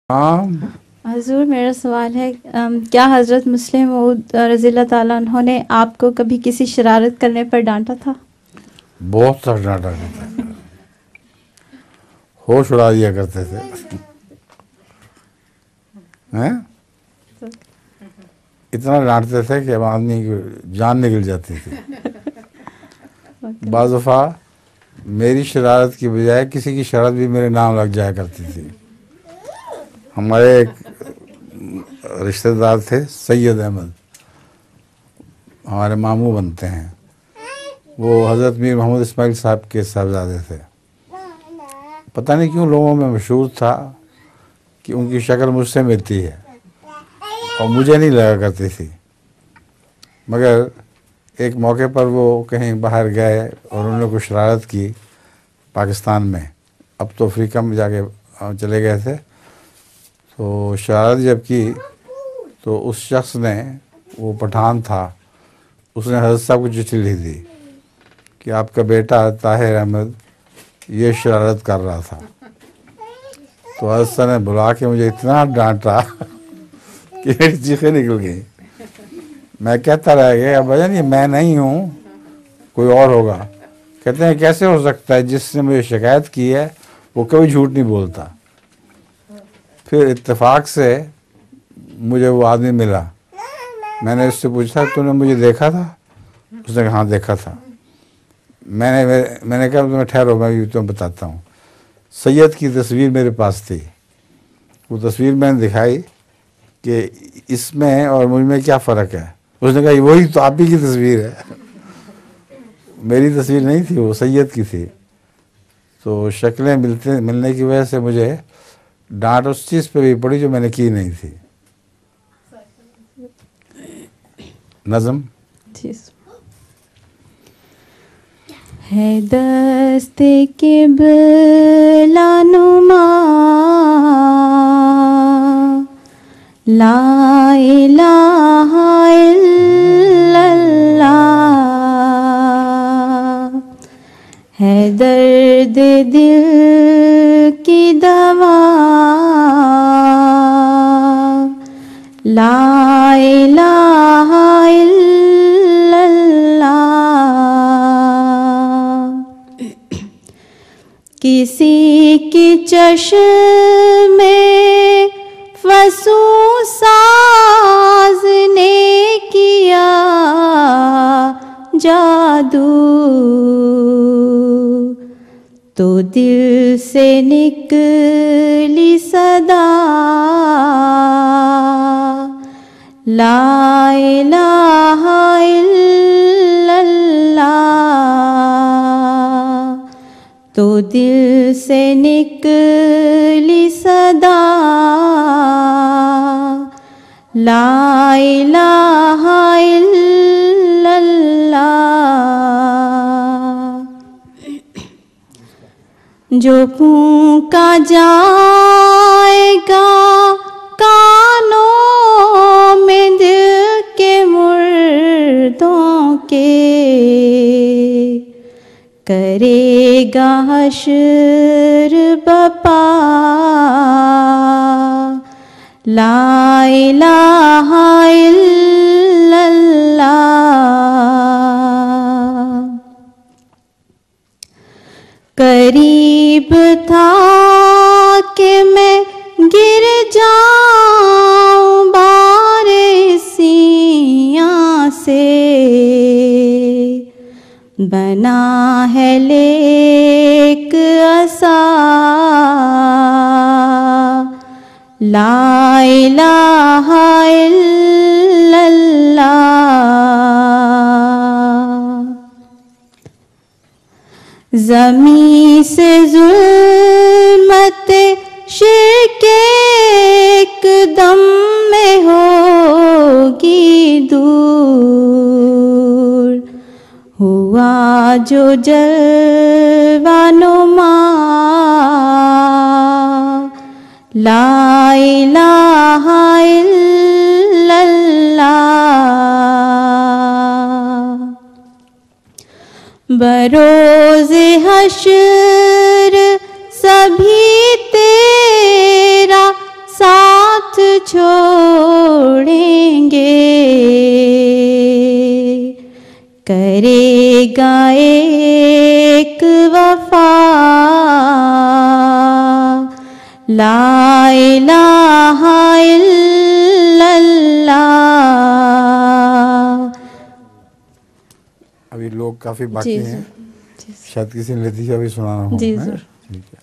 حضور میرا سوال ہے کیا حضرت مسلم موعود رضی اللہ تعالیٰ عنہ نے آپ کو کبھی کسی شرارت کرنے پر ڈانٹا تھا؟ بہت سا ڈانٹا کرتا، ہوش اڑا دیا کرتے تھے. اتنا ڈانٹتے تھے کہ آدمی کی جان نکل جاتی تھی. بعض دفعہ میری شرارت کی بجائے کسی کی شرارت بھی میرے نام لگ جایا کرتی تھی. ہمارے ایک رشتہ دار تھے سید احمد، ہمارے ماموں بنتے ہیں. وہ حضرت میر محمد اسماعیل صاحب کے صاحبزادے تھے. پتہ نہیں کیوں لوگوں میں مشہور تھا کہ ان کی شکل مجھ سے ملتی ہے اور مجھے نہیں لگا کرتی تھی. مگر ایک موقع پر وہ کہیں باہر گئے اور انہوں نے کوئی شرارت کی پاکستان میں. اب تو افریقہ میں جا کے چلے گئے تھے. تو شرارت جب کی تو اس شخص نے، وہ پٹھان تھا، اس نے حضرت صاحب کو چٹھی لکھ دی کہ آپ کا بیٹا طاہر احمد یہ شرارت کر رہا تھا. تو حضرت صاحب نے بلا کے مجھے اتنا ڈانٹا کہ میری چیخیں نکل گئیں. میں کہتا رہ گیا بھجن یہ میں نہیں ہوں، کوئی اور ہوگا. کہتے ہیں کیسے ہو سکتا ہے، جس نے مجھے شکایت کی ہے وہ کبھی جھوٹ نہیں بولتا. پھر اتفاق سے مجھے وہ آدمی ملا. میں نے اس سے پوچھا تو نے مجھے دیکھا تھا؟ اس نے کہا ہاں دیکھا تھا. میں نے کہا تمہیں ٹھہرو میں تمہیں بتاتا ہوں. سید کی تصویر میرے پاس تھی. وہ تصویر میں نے دکھائی کہ اس میں اور مجھ میں کیا فرق ہے. اس نے کہا وہی تو آپ ہی کی تصویر ہے. میری تصویر نہیں تھی، وہ سید کی تھی. تو شکلیں ملنے کی وجہ سے مجھے ڈانٹ اس چیز پہ بھی پڑی جو میں نے کی نہیں تھی. نظم ہے دست قبلہ نما لا الہ الا اللہ، ہے درد دل کی دوا لا الہ الا اللہ. کسی کی چشم میں فسوں ساز نے کیا جادو، تو دل سے نکلی صدا لا الہ الا اللہ، تو دل سے نکلی صدا لا الہ الا اللہ. جو پھونکا جائے گا کانوں میں دل کے مردوں کے، کرے گا حشر بپا لا الہ الا اللہ. قریب تھا کہ میں گر جاؤں بارے سیاں سے، بنا ہے لیک عصا لا الہ الا اللہ. زمین سے ظلمت شرک ایک دم میں ہوگی دور، ہوا جو جلوہ نما لا الہ الا اللہ. بروز حشر سبھی تیرا کرے گا ایک وفا لا الہ الا اللہ. ابھی لوگ کافی باقی جی ہیں، جی شاید کسی نے لطیفہ بھی سنانا ہو. جی ہے؟ ضرور. ٹھیک ہے.